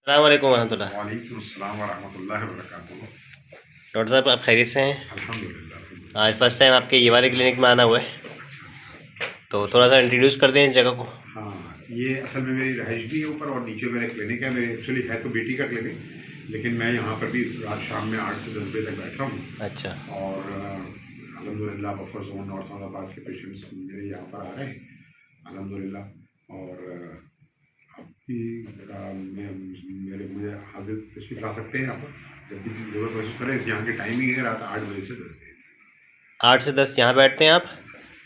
السلام علیکم ورحمۃ اللہ۔ وعلیکم السلام ورحمۃ اللہ وبرکاتہ۔ ڈاکٹر صاحب آپ خیریت سے ہیں؟ الحمدللہ۔ آج فرسٹ ٹائم آپ کے یہ والے کلینک میں آنا ہوا ہے، تو تھوڑا سا انٹروڈیوس کر دیں اس جگہ کو۔ ہاں، یہ اصل میں میری رہائش بھی ہے اوپر، اور نیچے میرا کلینک ہے۔ میرے ایکچولی ہے تو بیٹی کا کلینک، لیکن میں یہاں پر بھی رات شام میں 8 سے 10 بجے تک بیٹھا ہوں۔ اچھا، اور الحمدللہ بفر زون نارتھ آباد کے پیشنٹس میرے یہاں پر آ رہے ہیں الحمدللہ۔ اور اب بھی مجھے حاضر تشریف لا سکتے ہیں یہاں پر جب بھی ضرورت محسوس کریں۔ یہاں کی ٹائمنگ ہے رات 8 بجے سے 10 بجے۔ 8 سے 10 یہاں بیٹھتے ہیں آپ،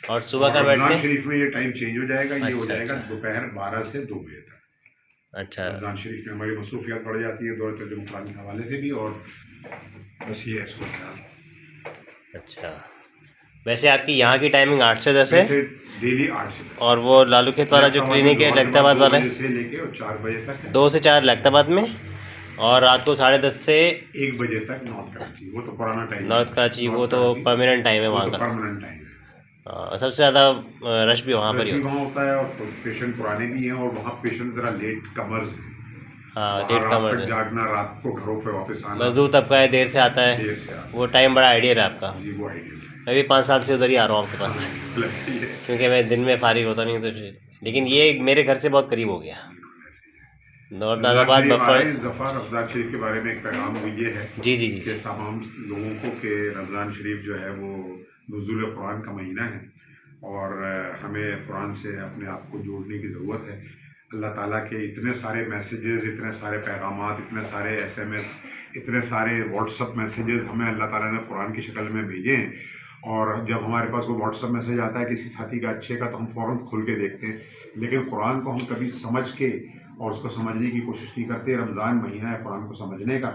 اور صبح کا بیٹھتے رمضان ہیں؟ شریف میں یہ ٹائم چینج ہو جائے گا، یہ ہو اچھا، جائے گا اچھا، دوپہر 12 سے 2 بجے تک۔ اچھا رمضان شریف میں ہماری مصروفیات بڑھ جاتی ہے دور ترجمہ قرآن کے حوالے سے بھی، اور بس یہ ہے اس وقت۔ اچھا، ویسے آپ کی یہاں کی ٹائمنگ 8 سے 10 ہے، ڈیلی 8 سے 10، اور وہ لالو کھیت والا جو کلینک ہے لخت آباد والا 2 ہے، بجے سے لے کے اور 4 بجے تک ہے۔ 2 سے 4 لخت آباد میں، اور رات کو 10:30 سے 1 بجے تک نارتھ کراچی، وہ تو پرانا ٹائم ہے۔ نارتھ کراچی، وہ تو پرماننٹ ٹائم ہے وہاں کا، پرماننٹ ٹائم ہے۔ سب سے زیادہ رش بھی وہاں پر ہی وہاں ہوتا ہے، اور پیشنٹ پرانے بھی ہیں، اور وہاں پیشنٹ ذرا لیٹ کمرز ہیں۔ ہاں، وہاں لیٹ رات کمرز تک ہے، جاگنا، رات کو گھروں پہ واپس آنا، مزدور طبقہ ہے، دیر سے آتا ہے، دیر سے آنا۔ وہ ٹائم بڑا آئیڈیل ہے آپ کا۔ جی وہ آئیڈیل ہے۔ میں بھی 5 سال سے ادھر ہی آ رہا ہوں آپ کے پاس، ایسے ہی ہے۔ کیونکہ میں دن میں فارغ ہوتا نہیں تو، لیکن یہ میرے گھر سے بہت قریب ہو گیا، نارتھ آباد بفر۔ اس دفعہ رمضان شریف کے بارے میں ایک پیغام یہ ہے جی جی جی، کہ تمام لوگوں کو کہ رمضان شریف جو ہے وہ نزول قرآن کا مہینہ ہے، اور ہمیں قرآن سے اپنے آپ کو جوڑنے کی ضرورت ہے۔ اللہ تعالیٰ کے اتنے سارے میسیجز، اتنے سارے پیغامات، اتنے سارے SMS، اتنے سارے واٹس ایپ میسیجز ہمیں اللہ تعالیٰ نے قرآن کی شکل میں بھیجے ہیں، اور جب ہمارے پاس کوئی واٹس ایپ میسیج آتا ہے کسی ساتھی کا اچھے کا، تو ہم فوراً کھول کے دیکھتے ہیں، لیکن قرآن کو ہم کبھی سمجھ کے اور اس کو سمجھنے کی کوشش نہیں کرتے۔ رمضان مہینہ ہے قرآن کو سمجھنے کا،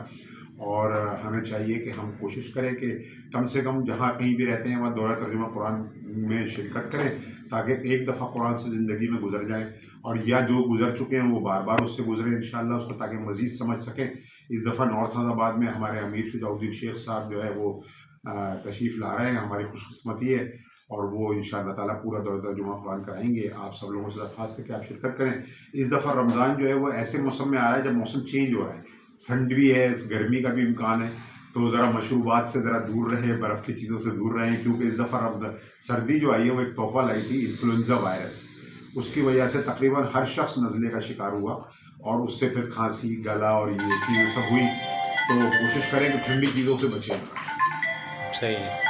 اور ہمیں چاہیے کہ ہم کوشش کریں کہ کم سے کم جہاں کہیں بھی رہتے ہیں وہاں دورہ ترجمہ قرآن میں شرکت کریں، تاکہ ایک دفعہ قرآن سے زندگی میں گزر جائیں، اور یا جو گزر چکے ہیں وہ بار بار اس سے گزریں انشاءاللہ اس کو، تاکہ مزید سمجھ سکیں۔ اس دفعہ نارتھ آباد میں ہمارے امیر شجاع الدین شیخ صاحب جو ہے وہ تشریف لا رہے ہیں، ہماری خوش قسمتی ہے، اور وہ انشاءاللہ تعالیٰ پورا دورہ ترجمہ قرآن کرائیں گے۔ آپ سب لوگوں سے درخواست ہے کہ آپ شرکت کریں۔ اس دفعہ رمضان جو ہے وہ ایسے موسم میں آ رہا ہے جب موسم چینج ہو رہا ہے، ٹھنڈ بھی ہے، گرمی کا بھی امکان ہے، تو ذرا مشروبات سے ذرا دور رہیں، برف کی چیزوں سے دور رہیں، کیونکہ اس دفعہ سردی جو آئی ہے وہ ایک تحفہ لائی تھی، انفلوئنزا وائرس، اس کی وجہ سے تقریباً ہر شخص نزلے کا شکار ہوا، اور اس سے پھر کھانسی، گلا اور یہ چیزیں سب ہوئی۔ تو کوشش کریں کہ ٹھنڈی چیزوں سے بچیں۔ صحیح ہے۔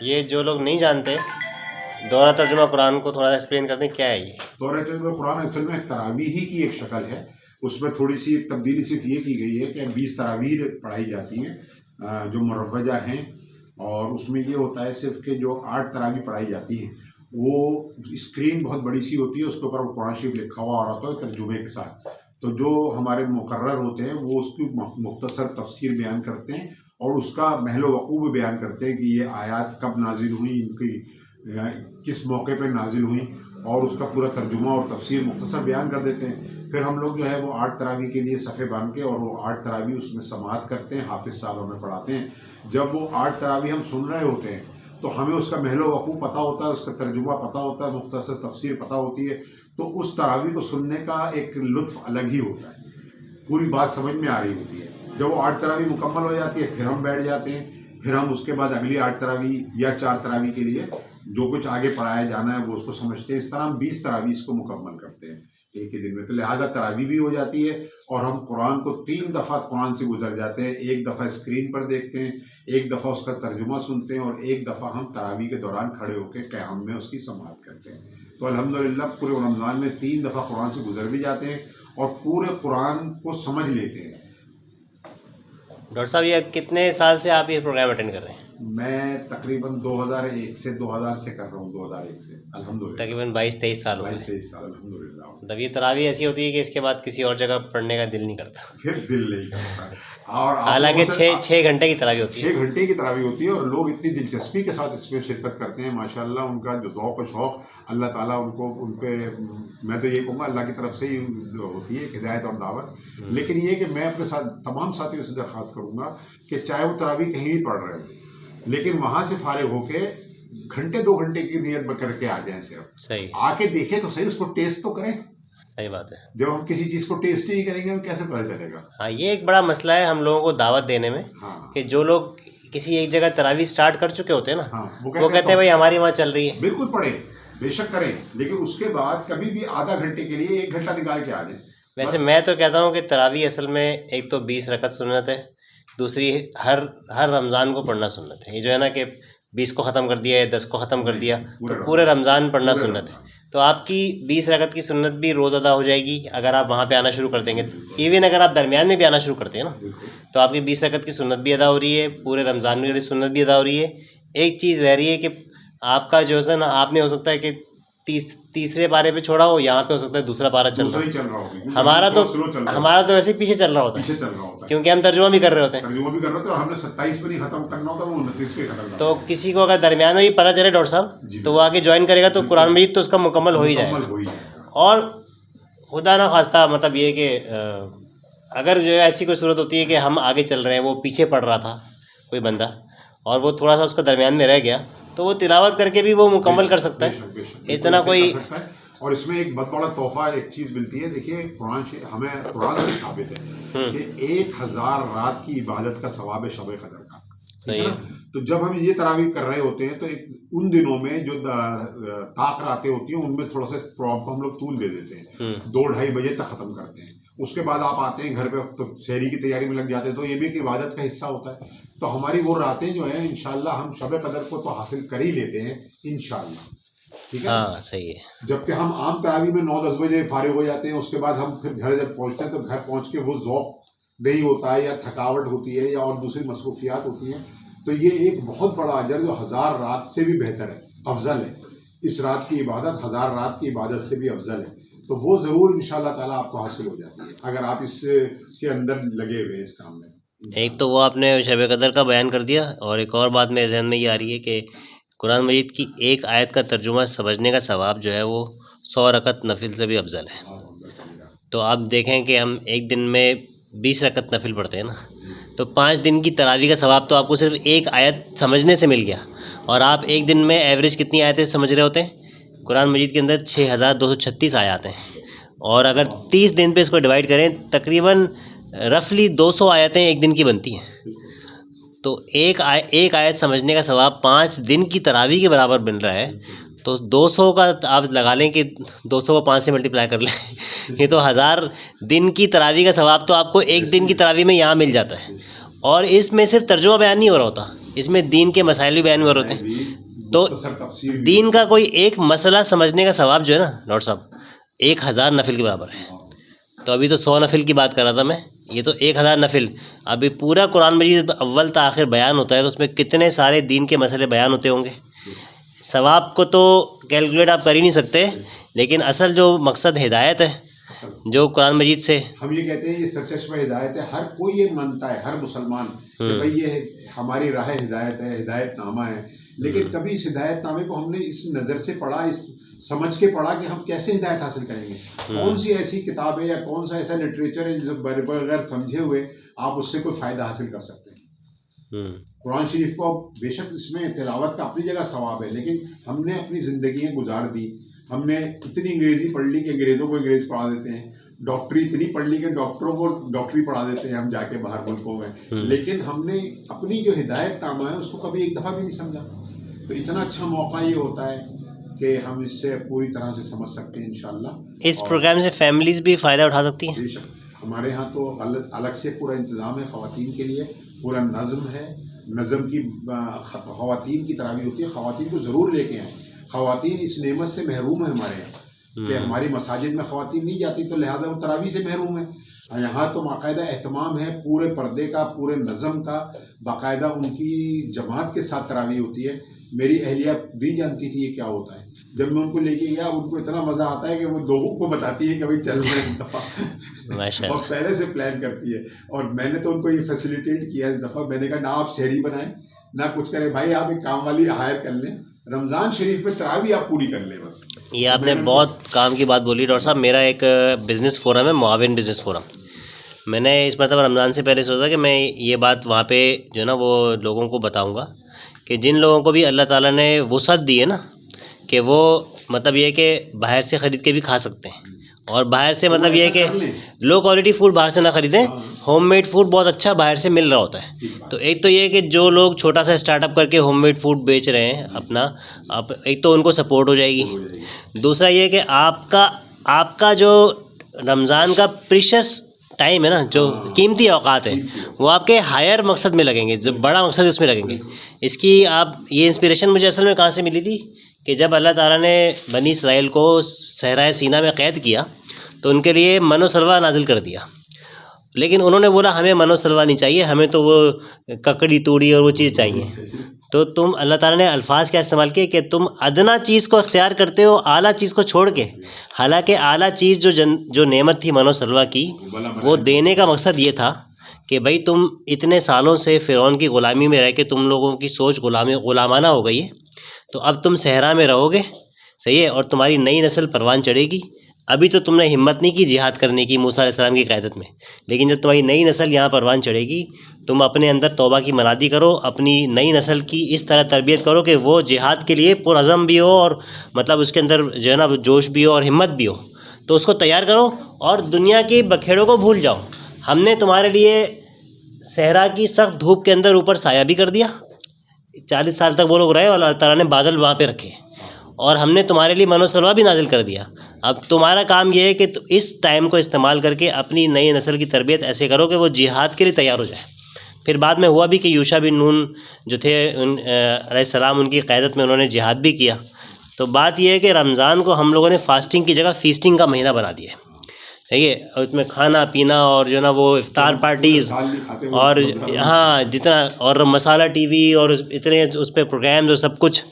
یہ جو لوگ نہیں جانتے دورہ ترجمہ قرآن کو تھوڑا سا ایکسپلین کر دیں، کیا ہے یہ؟ دورہ ترجمہ قرآن اصل میں تراویح ہی کی ایک شکل ہے، اس میں تھوڑی سی تبدیلی صرف یہ کی گئی ہے کہ 20 تراویح پڑھائی جاتی ہیں جو مروجہ ہیں، اور اس میں یہ ہوتا ہے صرف کہ جو 8 تراویح پڑھائی جاتی ہیں وہ اسکرین بہت بڑی سی ہوتی ہے، اس کے اوپر وہ قرآن شریف لکھا ہوا آ رہا ہے ترجمے کے ساتھ، تو جو ہمارے مقرر ہوتے ہیں وہ اس کی مختصر تفسیر بیان کرتے ہیں، اور اس کا محل و وقوع بھی بیان کرتے ہیں کہ یہ آیات کب نازل ہوئیں، ان کی کس موقع پہ نازل ہوئیں، اور اس کا پورا ترجمہ اور تفسیر مختصر بیان کر دیتے ہیں۔ پھر ہم لوگ جو ہے وہ 8 تراویح کے لیے صفحے باندھ کے، اور وہ 8 تراویح اس میں سماعت کرتے ہیں، حافظ صاحب ہمیں پڑھاتے ہیں۔ جب وہ 8 تراویح ہم سن رہے ہوتے ہیں تو ہمیں اس کا محل و وقوع پتہ ہوتا ہے، اس کا ترجمہ پتہ ہوتا ہے، مختصر تفسیر پتہ ہوتی ہے، تو اس تراویح کو سننے کا ایک لطف الگ ہی ہوتا ہے، پوری بات سمجھ میں آ رہی ہوتی ہے۔ جب وہ 8 تراویح مکمل ہو جاتی ہے پھر ہم بیٹھ جاتے ہیں، پھر ہم اس کے بعد اگلی 8 تراویح یا 4 تراویح کے لیے جو کچھ آگے پڑھایا جانا ہے وہ اس کو سمجھتے ہیں۔ اس طرح ہم 20 تراویح اس کو مکمل کرتے ہیں ایک ہی دن میں، تو لہٰذا تراویح بھی ہو جاتی ہے، اور ہم قرآن کو 3 دفعہ قرآن سے گزر جاتے ہیں، ایک دفعہ اسکرین پر دیکھتے ہیں، ایک دفعہ اس کا ترجمہ سنتے ہیں، اور ایک دفعہ ہم تراویح کے دوران کھڑے ہو کے قیام میں اس کی سماعت کرتے ہیں۔ تو الحمدللہ پورے رمضان میں 3 دفعہ قرآن سے گزر بھی جاتے ہیں، اور پورے قرآن کو سمجھ لیتے ہیں۔ ڈاکٹر صاحب یہ کتنے سال سے آپ یہ پروگرام اٹینڈ کر رہے ہیں؟ میں تقریباً 2001 سے 2000 سے کر رہا ہوں، 2001 سے الحمدللہ، تقریباً 22-23 سال ہو گئے۔ 22-23 سال الحمدللہ۔ مطلب یہ تراویح ایسی ہوتی ہے کہ اس کے بعد کسی اور جگہ پڑھنے کا دل نہیں کرتا، پھر دل نہیں کرتا، اور حالانکہ 6 گھنٹے کی تراویح ہوتی ہے۔ 6 گھنٹے کی تراویح ہوتی ہے، اور لوگ اتنی دلچسپی کے ساتھ اس میں شرکت کرتے ہیں، ماشاءاللہ ان کا جو ذوق و شوق، اللہ تعالیٰ ان پہ، میں تو یہ کہوں گا اللہ کی طرف سے ہی ہوتی ہے ہدایت اور دعوت۔ لیکن یہ کہ میں اپنے ساتھ تمام ساتھیوں سے درخواست کروں گا کہ چاہے وہ تراویح کہیں بھی پڑھ رہے ہوں، لیکن وہاں سے فارغ ہو کے گھنٹے 2 گھنٹے کی نیت کر کے آ جائیں، صرف صحیح، آ کے دیکھیں تو صحیح، اس کو ٹیسٹ تو کریں، صحیح بات ہے. جب ہم کسی چیز کو ٹیسٹ ہی کریں گے ہم کیسے پتہ چلے گا؟ ہاں یہ ایک بڑا مسئلہ ہے ہم لوگوں کو دعوت دینے میں ہاں کہ جو لوگ کسی ایک جگہ تراویح سٹارٹ کر چکے ہوتے ہیں نا ہاں وہ کہتے ہیں بھائی ہماری وہاں چل رہی ہے. بالکل پڑھیں، بے شک کریں، لیکن اس کے بعد کبھی بھی آدھا گھنٹے کے لیے 1 گھنٹہ نکال کے آ جائیں. ویسے میں تو کہتا ہوں کہ تراویح اصل میں ایک تو 20 رکعت سنت ہے، دوسری ہر رمضان کو پڑھنا سنت ہے. یہ جو ہے نا کہ 20 کو ختم کر دیا یا 10 کو ختم کر دیا تو پورے رمضان پڑھنا سنت ہے. تو آپ کی 20 رکعت کی سنت بھی روز ادا ہو جائے گی اگر آپ وہاں پہ آنا شروع کر دیں گے. ایون اگر آپ درمیان میں بھی آنا شروع کرتے ہیں نا تو آپ کی 20 رکعت کی سنت بھی ادا ہو رہی ہے، پورے رمضان میں سنت بھی ادا ہو رہی ہے. ایک چیز رہ رہی ہے کہ آپ کا جو ہے نا آپ نے ہو سکتا ہے کہ تیسرے پارے پہ چھوڑا ہو، یہاں پہ ہو سکتا ہے دوسرا پارا چل رہا ہو. ہمارا تو ویسے ہی پیچھے چل رہا ہوتا ہے کیونکہ ہم ترجمہ بھی کر رہے ہوتے ہیں. اور ہم نے 27 پہ نہیں ختم کرنا ہوتا، وہ 29 پہ ختم کرنا. تو کسی کو اگر درمیان میں ہی پتہ چلے ڈاکٹر صاحب تو وہ آگے جوائن کرے گا تو قرآن مجید تو اس کا مکمل ہو ہی جائے گا. اور خدا نہ خواستہ مطلب یہ کہ اگر جو ہے ایسی کوئی صورت ہوتی ہے کہ ہم آگے چل رہے ہیں، وہ پیچھے پڑھ رہا تھا کوئی بندہ اور وہ تھوڑا سا اس کا درمیان میں رہ گیا تو وہ تلاوت کر کے بھی وہ مکمل کر سکتا ہے. اتنا کوئی. اور اس میں ایک بہت بڑا تحفہ ایک چیز ملتی ہے. دیکھیے ہمیں قرآن سے ثابت ہے کہ 1000 رات کی عبادت کا ثواب ہے شب قدر کا. تو جب ہم یہ تراویح کر رہے ہوتے ہیں تو ان دنوں میں جو طاق راتیں ہوتی ہیں ان میں تھوڑا سا ہم لوگ طول دے دیتے ہیں، 2-2:30 بجے تک ختم کرتے ہیں. اس کے بعد آپ آتے ہیں گھر پہ تو سحری کی تیاری میں لگ جاتے ہیں. تو یہ بھی ایک عبادت کا حصہ ہوتا ہے. تو ہماری وہ راتیں جو ہیں انشاءاللہ ہم شب قدر کو تو حاصل کر ہی لیتے ہیں انشاءاللہ. ٹھیک ہے، ہاں صحیح ہے. جبکہ ہم عام تراویح میں 9-10 بجے فارغ ہو جاتے ہیں. اس کے بعد ہم پھر گھر جب پہنچتے ہیں تو گھر پہنچ کے وہ ذوق نہیں ہوتا ہے یا تھکاوٹ ہوتی ہے یا اور دوسری مصروفیات ہوتی ہیں. تو یہ ایک بہت بڑا اجر جو 1000 رات سے بھی بہتر ہے، افضل ہے. اس رات کی عبادت 1000 رات کی عبادت سے بھی افضل ہے. تو وہ ضرور انشاءاللہ تعالیٰ آپ کو حاصل ہو جاتی ہے اگر آپ اس کے اندر لگے ہوئے اس کام میں. ایک تو وہ آپ نے شب قدر کا بیان کر دیا، اور ایک اور بات میرے ذہن میں یہ آ رہی ہے کہ قرآن مجید کی ایک آیت کا ترجمہ سمجھنے کا ثواب جو ہے وہ 100 رکعت نفل سے بھی افضل ہے. تو آپ دیکھیں کہ ہم ایک دن میں 20 رکعت نفل پڑھتے ہیں نا، تو 5 دن کی تراویح کا ثواب تو آپ کو صرف ایک آیت سمجھنے سے مل گیا. اور آپ ایک دن میں ایوریج کتنی آیتیں سمجھ رہے ہوتے ہیں؟ قرآن مجید کے اندر 6236 آیات ہیں، اور اگر 30 دن پہ اس کو ڈیوائڈ کریں تقریباً رفلی 200 آیتیں ایک دن کی بنتی ہیں. تو ایک آیت سمجھنے کا ثواب 5 دن کی تراویح کے برابر بن رہا ہے. تو 200 کا آپ لگا لیں کہ 200 کو 5 سے ملٹیپلائی کر لیں یہ تو 1000 دن کی تراویح کا ثواب تو آپ کو ایک دن کی تراویح میں یہاں مل جاتا ہے. اور اس میں صرف ترجمہ بیان نہیں ہو رہا ہوتا، اس میں دین کے مسائل بھی بیان ہو رہے ہوتے ہیں. تو دین کا کوئی ایک مسئلہ سمجھنے کا ثواب جو ہے نا ڈاکٹر صاحب 1000 نفل کے برابر ہے. تو ابھی تو 100 نفل کی بات کر رہا تھا میں، یہ تو 1000 نفل. ابھی پورا قرآن مجید اول تا آخر بیان ہوتا ہے تو اس میں کتنے سارے دین کے مسئلے بیان ہوتے ہوں گے. ثواب کو تو کیلکولیٹ آپ کر ہی نہیں سکتے، لیکن اصل جو مقصد ہدایت ہے جو قرآن مجید سے ہم یہ کہتے ہیں یہ سرچشمہ ہدایت ہے. ہر کوئی یہ مانتا ہے، ہر مسلمان کہ بھئی یہ ہماری راہ ہدایت ہے، ہدایت نامہ ہے. لیکن کبھی اس ہدایت نامے کو ہم نے اس نظر سے پڑھا، اس سمجھ کے پڑھا کہ ہم کیسے ہدایت حاصل کریں گے. کون سی ایسی کتاب ہے یا کون سا ایسا لٹریچر ہے جس بغیر سمجھے ہوئے آپ اس سے کوئی فائدہ حاصل کر سکتے ہیں. قرآن شریف کو بے شک اس میں تلاوت کا اپنی جگہ ثواب ہے، لیکن ہم نے اپنی زندگیاں گزار دی. ہم نے اتنی انگریزی پڑھ لی کہ انگریزوں کو انگریز پڑھا دیتے ہیں، ڈاکٹری اتنی پڑھ لی کہ ڈاکٹروں کو ڈاکٹری پڑھا دیتے ہیں ہم جا کے باہر ملکوں میں. لیکن ہم نے اپنی جو ہدایت نامہ ہے اس کو کبھی ایک دفعہ بھی نہیں سمجھا. تو اتنا اچھا موقع یہ ہوتا ہے کہ ہم اس سے پوری طرح سے سمجھ سکتے ہیں انشاءاللہ. اس پروگرام سے فیملیز بھی فائدہ اٹھا سکتی ہیں. بے شک ہمارے ہاں تو الگ سے پورا انتظام ہے خواتین کے لیے، پورا نظم ہے. نظم کی خواتین کی تراویح ہوتی ہے. خواتین کو ضرور لے کے آئیں. خواتین اس نعمت سے محروم ہیں ہمارے یہاں کہ ہماری مساجد میں خواتین نہیں جاتی تو لہٰذا وہ تراویح سے محروم ہیں. یہاں تو باقاعدہ اہتمام ہے پورے پردے کا، پورے نظم کا. باقاعدہ ان کی جماعت کے ساتھ تراویح ہوتی ہے. میری اہلیہ نہیں جانتی تھی یہ کیا ہوتا ہے. جب میں ان کو لے کے گیا ان کو اتنا مزہ آتا ہے کہ وہ لوگوں کو بتاتی ہے کہ بھائی چل رہے اس دفعہ اور پہلے سے پلان کرتی ہے. اور میں نے تو ان کو یہ فیسیلیٹیٹ کیا اس دفعہ. میں نے کہا نہ آپ سحری بنائیں نہ کچھ کریں، بھائی آپ ایک کام والی ہائر کر لیں، رمضان شریف میں تراویح آپ پوری کر لیں بس. یہ آپ نے بہت کام کی بات بولی ڈاکٹر صاحب. میرا ایک بزنس فورم ہے، معاون بزنس فورم. میں نے اس مرتبہ رمضان سے پہلے سوچا کہ میں یہ بات وہاں پہ جو ہے نا وہ لوگوں کو بتاؤں گا کہ جن لوگوں کو بھی اللہ تعالیٰ نے وسعت دی ہے نا کہ وہ مطلب یہ کہ باہر سے خرید کے بھی کھا سکتے ہیں, اور باہر سے مطلب یہ کہ لو کوالٹی فوڈ باہر سے نہ خریدیں, ہوم میڈ فوڈ بہت اچھا باہر سے مل رہا ہوتا ہے. تو ایک تو یہ کہ جو لوگ چھوٹا سا اسٹارٹ اپ کر کے ہوم میڈ فوڈ بیچ رہے ہیں اپنا, ایک تو ان کو سپورٹ ہو جائے گی. دوسرا یہ کہ آپ کا جو رمضان کا پریشس ٹائم ہے نا, جو قیمتی اوقات ہیں, وہ آپ کے ہائر مقصد میں لگیں گے, جو بڑا مقصد اس میں لگیں گے. اس کی یہ انسپریشن مجھے اصل میں کہاں سے ملی تھی کہ جب اللہ تعالیٰ نے بنی اسرائیل کو صحرائے سینا میں قید کیا تو ان کے لیے من و سلوہ نازل کر دیا, لیکن انہوں نے بولا ہمیں من و سلوہ نہیں چاہیے, ہمیں تو وہ ککڑی توڑی اور وہ چیز چاہیے. تو تم اللہ تعالیٰ نے الفاظ کیا استعمال کیے کہ تم ادنا چیز کو اختیار کرتے ہو اعلیٰ چیز کو چھوڑ کے. حالانکہ اعلیٰ چیز جو نعمت تھی من و سلوہ کی, وہ دینے کا مقصد یہ تھا کہ بھائی تم اتنے سالوں سے فرعون کی غلامی میں رہ کے تم لوگوں کی سوچ غلامانہ ہو گئی ہے, تو اب تم صحرا میں رہو گے, صحیح ہے, اور تمہاری نئی نسل پروان چڑھے گی. ابھی تو تم نے ہمت نہیں کی جہاد کرنے کی موسیٰ علیہ السلام کی قیادت میں, لیکن جب تمہاری نئی نسل یہاں پروان چڑھے گی, تم اپنے اندر توبہ کی منادی کرو, اپنی نئی نسل کی اس طرح تربیت کرو کہ وہ جہاد کے لیے پرعزم بھی ہو, اور مطلب اس کے اندر جو ہے نا جوش بھی ہو اور ہمت بھی ہو. تو اس کو تیار کرو اور دنیا کی بکھیڑوں کو بھول جاؤ. ہم نے تمہارے لیے صحرا کی سخت دھوپ کے اندر اوپر سایہ بھی کر دیا, 40 سال تک وہ لوگ رہے, اور اللہ تعالیٰ نے بادل وہاں پہ رکھے, اور ہم نے تمہارے لیے من و سلوہ بھی نازل کر دیا. اب تمہارا کام یہ ہے کہ اس ٹائم کو استعمال کر کے اپنی نئی نسل کی تربیت ایسے کرو کہ وہ جہاد کے لیے تیار ہو جائے. پھر بعد میں ہوا بھی کہ یوشع بن نون جو تھے علیہ السلام, ان کی قیادت میں انہوں نے جہاد بھی کیا. تو بات یہ ہے کہ رمضان کو ہم لوگوں نے فاسٹنگ کی جگہ فیسٹنگ کا مہینہ بنا دیا ہے, صحیح ہے, اور اس میں کھانا پینا اور جو ہے نا وہ افطار پارٹیز اور ہاں جتنا اور مسالہ ٹی وی اور اتنے اس پہ پروگرامز اور سب کچھ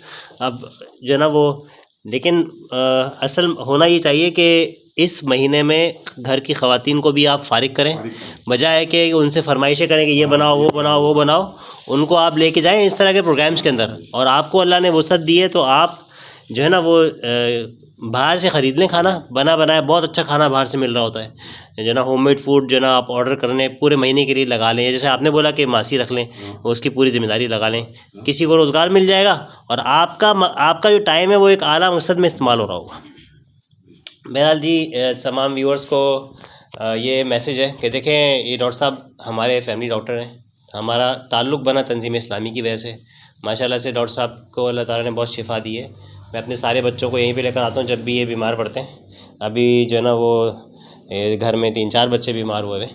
اب جو ہے نا وہ. لیکن اصل ہونا یہ چاہیے کہ اس مہینے میں گھر کی خواتین کو بھی آپ فارغ کریں, بجائے کہ ان سے فرمائشیں کریں کہ یہ بناؤ وہ بناؤ وہ بناؤ. ان کو آپ لے کے جائیں اس طرح کے پروگرامز کے اندر, اور آپ کو اللہ نے وسعت دی ہے تو آپ جو ہے نا وہ باہر سے خرید لیں کھانا بنا بنایا. بہت اچھا کھانا باہر سے مل رہا ہوتا ہے جو ہے نا, ہوم میڈ فوڈ جو ہے نا آپ آرڈر کرنے پورے مہینے کے لیے لگا لیں. جیسے آپ نے بولا کہ ماسی رکھ لیں, اس کی پوری ذمہ داری لگا لیں, کسی کو روزگار مل جائے گا, اور آپ کا جو ٹائم ہے وہ ایک اعلیٰ مقصد میں استعمال ہو رہا ہوگا. بہرحال جی تمام ویورز کو یہ میسیج ہے کہ دیکھیں یہ ڈاکٹر صاحب ہمارے فیملی ڈاکٹر ہیں, ہمارا تعلق بنا تنظیم اسلامی کی وجہ سے. ماشاء اللہ سے ڈاکٹر صاحب کو اللہ تعالیٰ نے بہت شفا دی ہے. میں اپنے سارے بچوں کو یہیں پہ لے کر آتا ہوں جب بھی یہ بیمار پڑتے ہیں. ابھی جو ہے نا وہ گھر میں 3-4 بچے بیمار ہوئے ہوئے.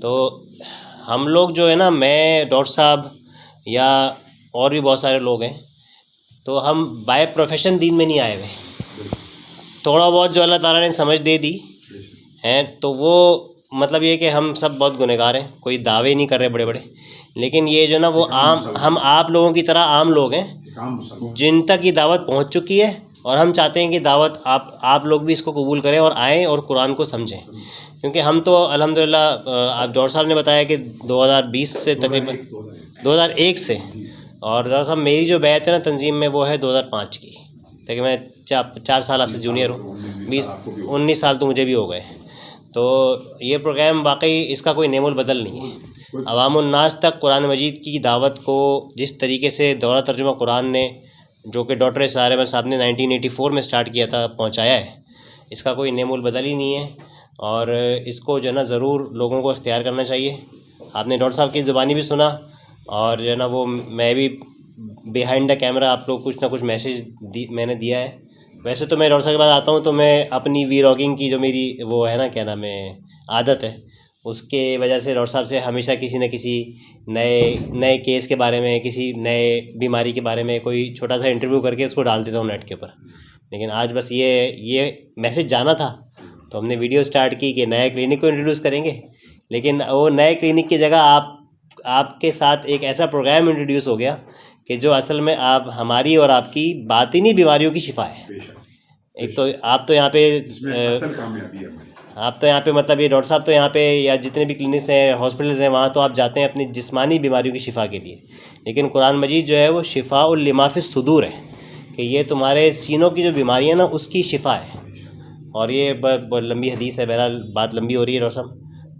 تو ہم لوگ جو ہے نا, میں ڈاکٹر صاحب یا اور بھی بہت سارے لوگ ہیں, تو ہم بائی پروفیشن دین میں نہیں آئے ہوئے. تھوڑا بہت جو اللہ تعالیٰ نے سمجھ دے دی ہیں تو وہ مطلب یہ کہ ہم سب بہت گنہگار ہیں, کوئی دعوے نہیں کر رہے بڑے بڑے, لیکن یہ جو ہے نا وہ ہم آپ لوگوں کی طرح عام لوگ ہیں جن تک یہ دعوت پہنچ چکی ہے, اور ہم چاہتے ہیں کہ دعوت آپ لوگ بھی اس کو قبول کریں اور آئیں اور قرآن کو سمجھیں. کیونکہ ہم تو الحمدللہ آپ ڈاکٹر صاحب نے بتایا کہ 2020 سے تقریباً 2001 سے, اور ڈاکٹر صاحب میری جو بیعت ہے نا تنظیم میں وہ ہے 2005 کی, تاکہ میں 4 سال آپ سے جونیئر ہوں, 19 سال تو مجھے بھی ہو گئے. تو یہ پروگرام واقعی اس کا کوئی نعم البدل نہیں ہے. عوام الناس تک قرآن مجید کی دعوت کو جس طریقے سے دورہ ترجمہ قرآن نے, جو کہ ڈاکٹر اسرار احمد صاحب نے 1984 میں سٹارٹ کیا تھا, پہنچایا ہے, اس کا کوئی نعم البدل ہی نہیں ہے. اور اس کو جو ہے نا ضرور لوگوں کو اختیار کرنا چاہیے. آپ نے ڈاکٹر صاحب کی زبانی بھی سنا, اور جو ہے نا وہ میں بھی بیہائنڈ دا کیمرہ آپ لوگ کچھ نہ کچھ میسیج میں نے دیا ہے. ویسے تو میں ڈاکٹر صاحب کے پاس آتا ہوں تو میں اپنی ویلاگنگ کی جو میری وہ ہے نا کیا نام ہے عادت ہے, اس کے وجہ سے ڈاکٹر صاحب سے ہمیشہ کسی نہ کسی نئے کیس کے بارے میں, کسی نئے بیماری کے بارے میں کوئی چھوٹا سا انٹرویو کر کے اس کو ڈال دیتا ہوں نیٹ کے اوپر. لیکن آج بس یہ میسیج جانا تھا تو ہم نے ویڈیو سٹارٹ کی کہ نئے کلینک کو انٹروڈیوس کریں گے, لیکن وہ نئے کلینک کی جگہ آپ کے ساتھ ایک ایسا پروگرام انٹروڈیوس ہو گیا کہ جو اصل میں آپ ہماری اور آپ کی باطنی بیماریوں کی شفا ہے. ایک تو آپ تو یہاں پہ مطلب یہ ڈاکٹر صاحب تو یہاں پہ یا جتنے بھی کلینکس ہیں ہاسپٹلز ہیں وہاں تو آپ جاتے ہیں اپنی جسمانی بیماریوں کی شفا کے لیے, لیکن قرآن مجید جو ہے وہ شفاء لما فی الصدور ہے, کہ یہ تمہارے سینوں کی جو بیماریاں نا اس کی شفا ہے. اور یہ بہت لمبی حدیث ہے, بہرحال بات لمبی ہو رہی ہے ڈاکٹر صاحب.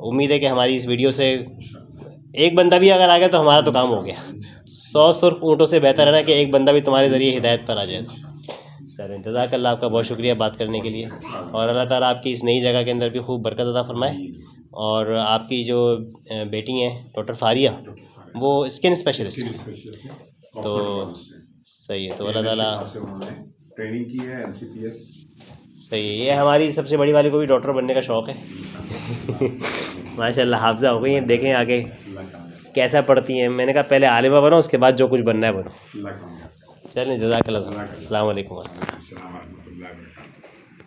امید ہے کہ ہماری اس ویڈیو سے ایک بندہ بھی اگر آ گیا تو ہمارا تو کام ہو گیا. 100 سرخ اونٹوں سے بہتر ہے نا کہ ایک بندہ بھی تمہارے ذریعے ہدایت پر آ جائے. چلیں جزاک اللہ، آپ کا بہت شکریہ بات کرنے کے لیے، اور اللہ تعالیٰ آپ کی اس نئی جگہ کے اندر بھی خوب برکت عطا فرمائے، اور آپ کی جو بیٹی ہیں ڈاکٹر فاریہ، وہ اسکن اسپیشلسٹ ہیں، تو صحیح ہے، تو اللہ تعالیٰ ٹریننگ کی ہے MCPS. صحیح ہے، یہ ہماری سب سے بڑی والی کو بھی ڈاکٹر بننے کا شوق ہے ماشاء اللہ، حافظہ ہو گئی ہیں، دیکھیں آگے کیسا پڑھتی ہیں. میں نے کہا پہلے عالمہ بنو، اس کے بعد جو کچھ بننا ہے بنو. چلیں جزاک اللہ، السلام علیکم. السلام ورحمۃ اللہ وبرکاتہ.